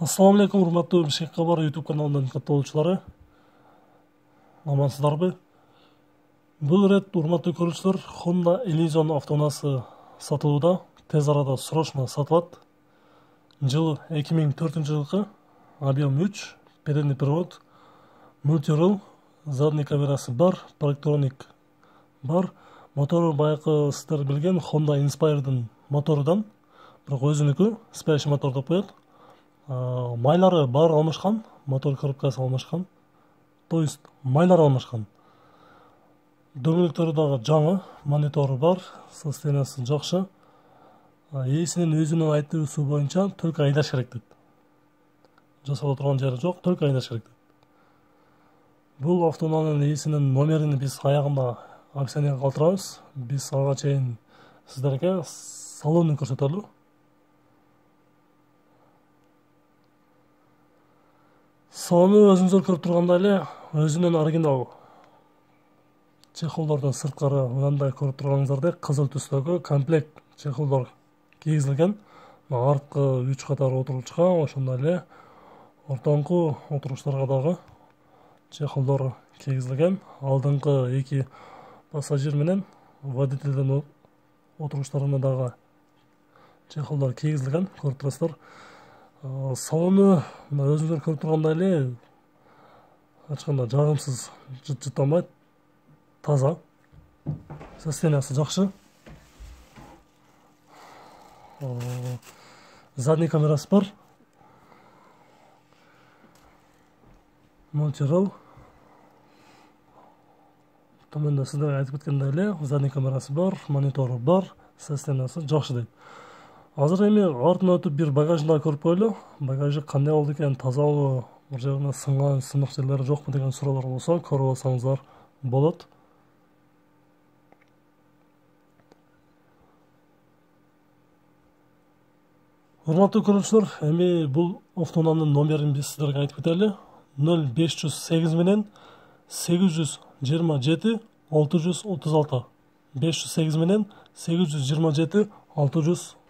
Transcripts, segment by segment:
Assalamu alaikum, урматтуу Бишкек кабар YouTube каналынын катталуучулары. Амансыздарбы? Бул ирет урматтуу көрүүчүлөр, Honda Elysion автоунаасы сатылууда. Тез арада срочно сатылат. Жылы 2004 жылкы, объем 3, передний привод, мультирул, задний камерасы бар, парктроник бар. Мотору байкы сиздер билген Honda Inspire'дын моторудан, бирок өзүнүкү спящий мотор деп коет. Майлары бар алмашкан, мотор коробкасы алмашкан. То есть майлар алмашкан. Дөңгөлөктөрү дагы жаңы, монитору бар, состояниясы жакшы. Ээсинин өзүнүн айтуусу боюнча только айдаш керек дейт. Жасала турган жери жок, только айдаш керек дейт. Бул автоунаанын ээсинин номерин биз аягында описанияга калтырабыз. Биз ага чейин сиздерге салонун көрсөтөлү. Салону өзүңүздөр көрүп тургандай эле, өзүнүн оригинал чехолдордун сырткары мындай көрүп турганыңыздардек кызыл түстөгү комплект чехолдор кийгизилген. Арткы 3 катар отургучка, ошондой эле ортоңку отуруштарга дагы чехолдор кийгизилген. Алдыңкы 2 пассажир менен водительдин отуруштарына дагы чехолдор кийгизилген, көрүп турасыздар. Салону өзүңүздөр көрүп тургандай эле ачканда жагымсыз, жыттамайт, таза. Состояниясы жакшы. Задний камерасы бар. Мультирул. Төмөндө сиздерге айтып кеткендей эле, задний камерасы бар, монитору бар, состояниясы жакшы дейт. Азыр эми артына өтүп бир багажын да көрүп коелу. Багажы кандай болду экен, тазабы, бир жерине сынган, сынык жерлери жокпу деген суроолор болсо, көрүп алсаңыздар болот. Урматтуу көрүүчүлөр, эми бул автоунаанын номерин биз сиздерге айтып кетели. 0508 менен 827 636. 508 менен 827 636.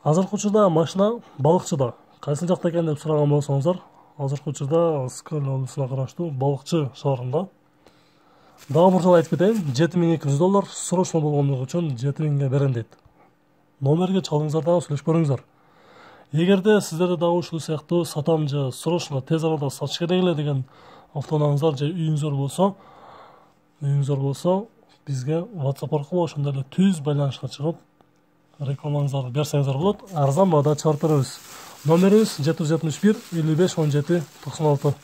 Азыркы учурда машина балыкчыда. Кайсы жакта экен деп сураган болсоңуздар, азыркы учурда Скөл облусуна караштуу Балыкчы шаарында. Дагы бир жолу айтып кетейин, $7200 срочно болгондугу үчүн 7000ге берем дейт. Номерге чалыңыздар дагы сүйлөшүп көрүңүздөр. Эгерде сиздерде дагы ушул сыяктуу сатам же срочно тез арада сатыш керек эле деген автоунааңыздар же үйүңүздөр болсо, бизге WhatsApp аркылуу ошондой эле түз байланышка чыгып рекламаңыздарды берсеңиздер болот. Арзан баада чыгарып беребиз. Номерибиз 771 55 17 96.